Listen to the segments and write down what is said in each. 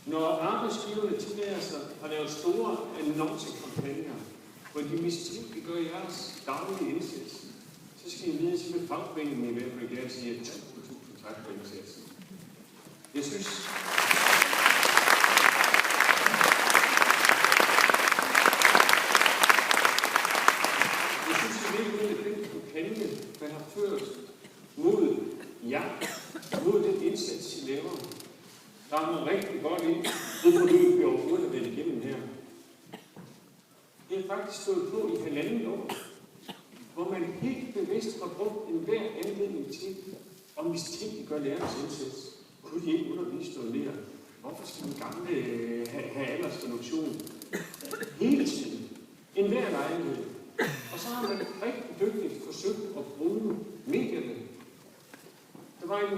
Når arbejdsgiverne tillader sig at lave store annoncekampagner, hvor de mistænkeliggør jeres daglige indsats, så skal I vide, at med fagforeningen i hvert fald gerne sige, at 1000 tak for indsatsen. Jeg synes, at den kampagne, man har ført mod jer, mod den indsats, I laver, rammer rigtig godt ind. Det forløb, vi overhovedet har været igennem her. Det er faktisk stået på i 1,5 år, hvor man helt bevidst har brugt enhver anledning til at mistænkeliggøre lærernes indsats. Kunne de ikke undervise noget mere? Hvorfor skal den gamle have aldersreduktion? Hele tiden. Enhver lejlighed. Og så har man rigtig dygtigt forsøgt at bruge medierne. Der var en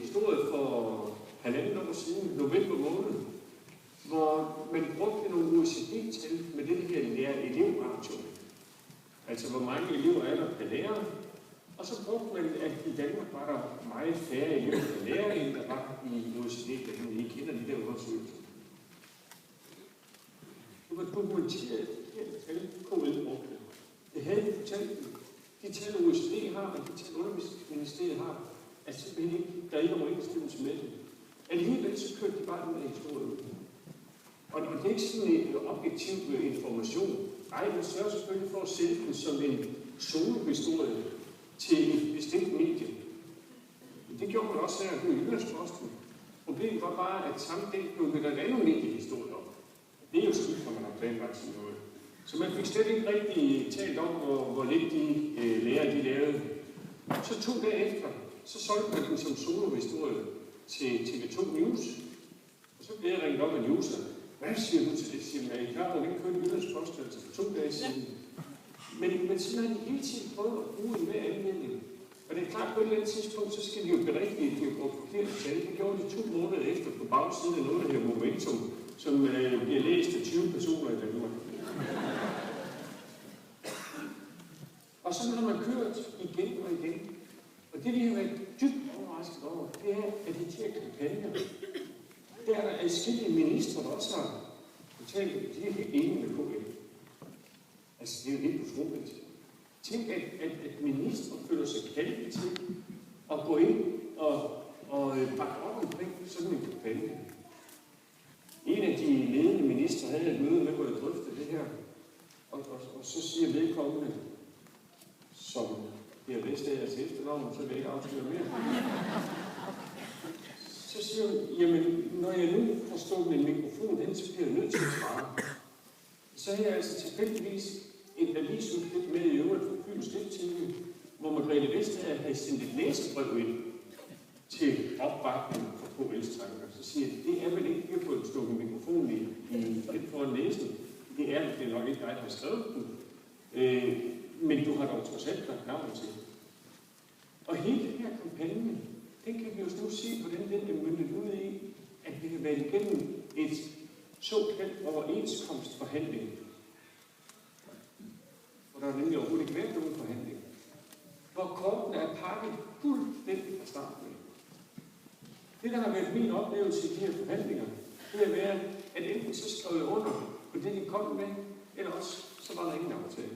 historie for 1,5 år siden, november måned, hvor man brugte nogle OECD-tal med det her lærer-elev-ratio. Altså hvor mange elever er der per lærer. Og så brugte man, at i Danmark var der meget færre elever per lærer, end der var i OECD-landene. I kender de der undersøgelser. Det var dokumenteret, det tal KL brugte. Det havde de fortalt. De tal OECD har, og de tal Undervisningsministeriet har, er simpelthen ikke, der er ikke overensstemmelse med det. Alligevel så kørte de bare den her historie ud. Og det er ikke sådan en objektiv information. Ej, man sørger selvfølgelig for at sælge den som en solohistorie til et bestemt medie. Det gjorde man også her i Jyllandsposten. Problemet var bare, at samme dag blev der et andet mediehistorie op. Det er jo skidt, når man har planlagt sådan noget. Så man fik slet ikke rigtig talt om, hvor lidt de lærer de lavede. Så 2 dage efter, så solgte man den som solohistorie til TV2 News. Og så blev jeg ringet op af Newser. Hvad siger du til det? Siger man, er I klar over, at vi kørte Jyllandsposten altså for 2 dage siden? Men sådan har de hele tiden prøvet at bruge enhver anledning. Og det er klart, på et eller andet tidspunkt, så skal de jo berigtige, at de har brugt forkert tal. Det gjorde de 2 måneder efter på bagsiden af noget, der her Momentum, som bliver læst af 20 personer i Danmark. Og sådan har man kørt igen og igen. Og det, vi har været dybt overrasket over, det er, at de her kampagner, der er der adskillige ministre, der også har fortalt, at de er helt enige med KL. Altså, det er jo helt utroligt. Tænk, at ministre føler sig kaldet til at gå ind og bakke op omkring sådan en kampagne. En af de ledende ministre havde et møde med, hvor jeg drøftede det her, og så siger vedkommende, som Per Vestager til efternavn, så vil jeg ikke afsløre mere. Så siger hun, jamen, når jeg nu har stået med en mikrofon hen, så bliver jeg nødt til at svare. Så har jeg altså tilfældigvis et avisudklip med i øvrigt fra Fyns Stiftstidende, hvor Margrethe Vestager havde sendt et læserbrev ind til opbakning for KL's tanker. Så siger jeg, det er vel ikke, vi har fået stukket mikrofonen i foran næsen. Det er nok ikke dig, der har skrevet den. Men du har dog trods alt lagt navn til. Og hele den her kampagne, den kan vi jo nu se, hvordan den er møntet ud i, at vi har været igennem et såkaldt overenskomstforhandling. Og der er nemlig overhovedet ikke været nogen forhandling. Hvor kortene er pakket fuldstændig fra starten af. Det, der har været min oplevelse i de her forhandlinger, det er været, at enten så skrev jeg under på det, de kom med, eller også så var der ingen aftale.